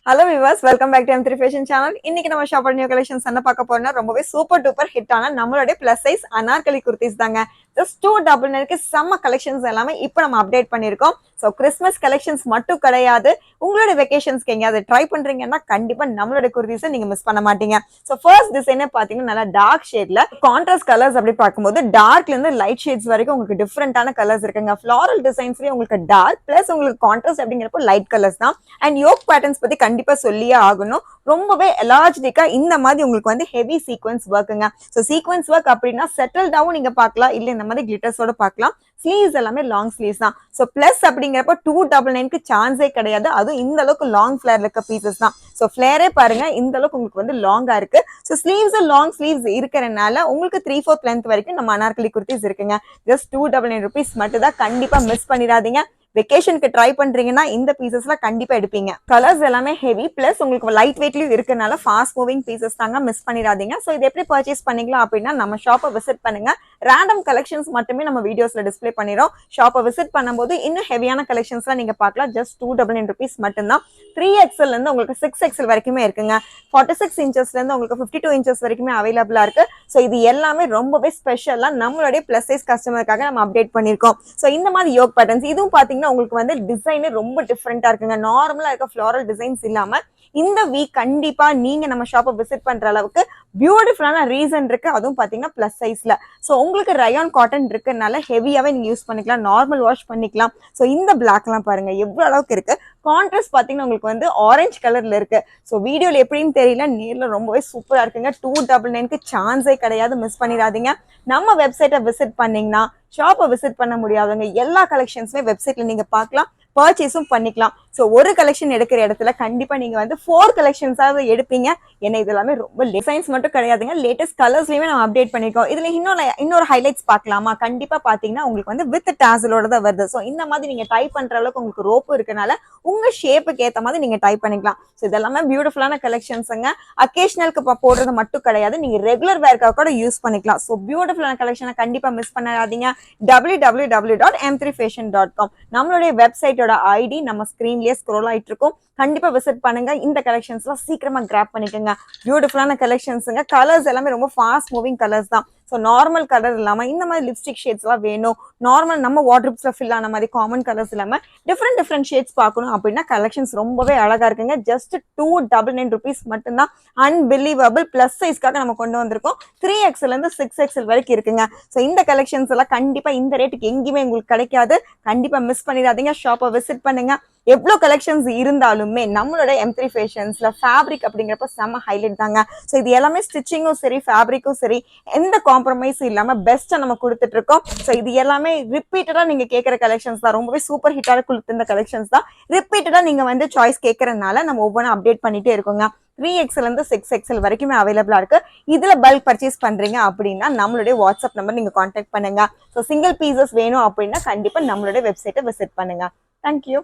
Hello viewers, welcome back to M3 Fashion Channel. இன்னைக்கு நம்ம shop new collections என்ன பார்க்க போறோம்னா ரொம்பவே சூப்பர் டூப்பர் ஹிட் ஆன நம்மளுடைய பிளஸ் சைஸ் அனார்கலி குர்த்திஸ் தாங்க. ஜஸ்ட் 299க்கு செம்ம கலெக்ஷன்ஸ் எல்லாமே இப்போ நம்ம அப்டேட் பண்ணிருக்கோம். சோ கிறிஸ்மஸ் கலெக்ஷன்ஸ் மட்டும் கிடையாது, உங்களுடைய வெகேஷன்ஸ்க்கு எங்கயாவது ட்ரை பண்றீங்கன்னா கண்டிப்பா நம்மளுடைய குர்த்திஸை நீங்க மிஸ் பண்ண மாட்டீங்க. சோ ஃபர்ஸ்ட் டிசைனே பாத்தீங்கன்னா நல்லா டார்க் ஷேட்ல கான்ட்ராஸ்ட் கலர்ஸ் அப்படி பார்க்கும்போது டார்க்ல இருந்து லைட் ஷேட்ஸ் வரைக்கும் உங்களுக்கு டிஃபரெண்டான கலர்ஸ் இருக்குங்க. ஃபிளாரல் டிசைன்ஸ்லயே உங்களுக்கு டார்க் பிளஸ் உங்களுக்கு கான்ட்ராஸ்ட் அப்படிங்கிறப்போ லைட் கலர்ஸ் தான். அண்ட் யோக் பேட்டர்ன்ஸ் பத்தி கண்டிப்பா சொல்லியே ஆகணும். ரொம்பவே எலாஜிட்டிக்கா இந்த மாதிரி உங்களுக்கு வந்து ஹெவி சீக்வன்ஸ் ஒர்க்குங்க. ஸோ சீக்வன்ஸ் ஒர்க் அப்படின்னா செட்டில்டாவும் நீங்க பார்க்கலாம், இல்ல இந்த மாதிரி கிளிட்டர்ஸோட பார்க்கலாம். ஸ்லீவ்ஸ் எல்லாமே லாங் ஸ்லீவ்ஸ் தான். ஸோ பிளஸ் அப்படிங்கிறப்ப 299க்கு சான்ஸே கிடையாது. அதுவும் இந்த அளவுக்கு லாங் ஃபிளேர் இருக்க பீசஸ் தான். ஸோ ஃபிளேரே பாருங்க இந்த அளவுக்கு உங்களுக்கு வந்து லாங்கா இருக்கு. ஸோ ஸ்லீவ்ஸ் லாங் ஸ்லீவ்ஸ் இருக்கிறனால உங்களுக்கு 3/4 லென்த் வரைக்கும் நம்ம அனார்கலி குர்த்திஸ் இருக்குங்க. ஜஸ்ட் 299 rupees மட்டும் தான். கண்டிப்பா மிஸ் பண்ணிடாதீங்க. வெக்கேஷனுக்கு ட்ரை பண்றீங்கன்னா இந்த பீசஸ்ல கண்டிப்பா எடுப்பீங்க. கலர்ஸ் எல்லாமே ஹெவி பிளஸ் உங்களுக்கு லைட் வெயிட்லயும் இருக்கனால ஃபாஸ்ட் மூவிங் பீசஸ் தாங்க, மிஸ் பண்ணிடாதீங்க. ஸோ இது எப்படி பர்ச்சேஸ் பண்ணிக்கலாம் அப்படின்னா நம்ம ஷாப்பை விசிட் பண்ணுங்க. ரேண்டம் கலெக்ஷன்ஸ் மட்டுமே நம்ம வீடியோஸ்ல டிஸ்பிளே பண்ணிடும். ஷாப்பை விசிட் பண்ணும்போது இன்னும் ஹெவியான கலெக்ஷன்ஸ்லாம் நீங்க பார்க்கலாம். ஜஸ்ட் 299 rupees மட்டும்தான். 3XL இருந்து உங்களுக்கு 6XL வரைக்குமே இருக்குங்க. 46 inchesல இருந்து உங்களுக்கு 52 inches வரைக்குமே அவைலபிளா இருக்கு. ஸோ இது எல்லாமே ரொம்பவே ஸ்பெஷலா நம்மளுடைய பிளஸ் சைஸ் கஸ்டமருக்காக நம்ம அப்டேட் பண்ணிருக்கோம். ஸோ இந்த மாதிரி யோக் பேட்டர்ன்ஸ் இதுவும் பாத்தீங்கன்னா உங்களுக்கு வந்து டிசைனே ரொம்ப டிஃபரெண்டா இருக்குங்க. நார்மலா இருக்க ஃபிளாரல் டிசைன்ஸ் இல்லாம இந்த வீக் கண்டிப்பா நீங்க நம்ம ஷாப்பை விசிட் பண்ற அளவுக்கு பியூட்டிஃபுல்லான ரீசன் இருக்கு. அதுவும் பாத்தீங்கன்னா பிளஸ் சைஸ்ல. ஸோ உங்களுக்கு ரயான் காட்டன் இருக்குனால ஹெவியாவே நீங்க யூஸ் பண்ணிக்கலாம், நார்மல் வாஷ் பண்ணிக்கலாம். ஸோ இந்த பிளாக் எல்லாம் பாருங்க எவ்வளவு அளவுக்கு இருக்கு. கான்ட்ராஸ்ட் பாத்தீங்கன்னா உங்களுக்கு வந்து ஆரஞ்சு கலர்ல இருக்கு. ஸோ வீடியோல எப்படின்னு தெரியல, நேர்ல ரொம்பவே சூப்பரா இருக்குங்க. 299க்கு சான்ஸே கிடையாது, மிஸ் பண்ணிடாதீங்க. நம்ம வெப்சைட்டை விசிட் பண்ணீங்கன்னா ஷாப்பை விசிட் பண்ண முடியாதவங்க எல்லா கலெக்ஷன்ஸுமே வெப்சைட்ல நீங்க பார்க்கலாம், பர்ச்சேஸும் பண்ணிக்கலாம். ஸோ ஒரு கலெக்ஷன் எடுக்கிற இடத்துல கண்டிப்பா நீங்க வந்து 4 கலெக்ஷன்ஸாவது எடுப்பீங்க. ஏன்னா இது எல்லாமே ரொம்ப டிசைன்ஸ் மட்டும் கிடையாதுங்க, லேட்டஸ்ட் கலர்ஸ்லயுமே நம்ம அப்டேட் பண்ணிருக்கோம். இதுல இன்னொரு ஹைலைட்ஸ் பார்க்கலாமா? கண்டிப்பா பாத்தீங்கன்னா உங்களுக்கு வந்து வித் டாசலோட தான் வருது. ஸோ இந்த மாதிரி நீங்க டைப் பண்ற அளவுக்கு உங்களுக்கு ரோப்பு இருக்கனால உங்க ஷேப்புக்கு ஏத்த மாதிரி நீங்க டைப் பண்ணிக்கலாம். ஸோ இதெல்லாமே பியூட்டிஃபுல்லான கலெக்ஷன்ஸுங்க. அக்கேஷனலுக்கு போடுறது மட்டும் கிடையாது, நீங்க ரெகுலர் வேர்க்காக கூட யூஸ் பண்ணிக்கலாம். ஸோ பியூட்டிஃபுல்லான கலெக்ஷனை கண்டிப்பா மிஸ் பண்ணாதீங்க. www.m3fashion.com நம்மளுடைய வெப்சைட்டோட ஐடி நம்ம ஸ்கிரீன்லயே ஸ்க்ரோல் ஆயிட்டு இருக்கும். கண்டிப்பா விசிட் பண்ணுங்க. இந்த கலெக்ஷன்ஸ்லாம் சீக்கிரமா கிராப் பண்ணிக்கோங்க. பியூட்டிஃபுல்லான கலெக்ஷன்ஸுங்க. கலர்ஸ் எல்லாமே ரொம்ப ஃபாஸ்ட் மூவிங் கலர்ஸ் தான். ஸோ நார்மல் கலர் இல்லாம இந்த மாதிரி லிப்ஸ்டிக் ஷேட்ஸ் எல்லாம் வேணும், நார்மல் நம்ம வாட்ரூப்ஸ்ல ஃபில் ஆன மாதிரி காமன் கலர்ஸ் இல்லாம டிஃப்ரெண்ட் ஷேட்ஸ் பார்க்கணும் அப்படின்னா கலெக்ஷன்ஸ் ரொம்பவே அழகா இருக்குங்க. ஜஸ்ட் 299 rupees மட்டும்தான். அன்பிலீவபிள் பிளஸ் சைஸ்க்காக நம்ம கொண்டு வந்திருக்கோம். 3XL இருந்து 6XL வரைக்கும் இருக்குங்க. ஸோ இந்த கலெக்ஷன்ஸ் எல்லாம் கண்டிப்பா இந்த ரேட்டுக்கு எங்கேயுமே உங்களுக்கு கிடைக்காது. கண்டிப்பா மிஸ் பண்ணிடாதீங்க. ஷாப்பை விசிட் பண்ணுங்க. எவ்வளவு கலெக்ஷன்ஸ் இருந்தாலுமே நம்மளோட M3 ஃபேஷன்ஸ்ல ஃபேப்ரிக் அப்படிங்கிறப்ப செம்ம ஹைலைட் தாங்க. ஸோ இது எல்லாமே ஸ்டிச்சிங்கும் சரி ஃபேப்ரிக்கும் சரி எந்த காம்ப்ரமைஸும் இல்லாம பெஸ்ட்டா நம்ம கொடுத்துட்டு இருக்கோம். ஸோ இது எல்லாமே ரிப்பீட்டடா நீங்க கேட்கிற கலெக்ஷன்ஸ் தான். ரொம்பவே சூப்பர் ஹிட்டான கொடுத்துருந்த கலெக்ஷன்ஸ் தான். ரிப்பீட்டடா நீங்க வந்து சாய்ஸ் கேட்கறதுனால நம்ம ஒவ்வொன்றும் அப்டேட் பண்ணிட்டே இருக்கோங்க. 3XL இருந்து 6XL வரைக்குமே அவைலபிளா இருக்கு. இதுல பல்க் பர்ச்சேஸ் பண்றீங்க அப்படின்னா நம்மளுடைய வாட்ஸ்அப் நம்பர் நீங்க கான்டாக்ட் பண்ணுங்க. ஸோ சிங்கிள் பீசஸ் வேணும் அப்படின்னா கண்டிப்பா நம்மளுடைய வெப்சைட்டை விசிட் பண்ணுங்க. தேங்க்யூ.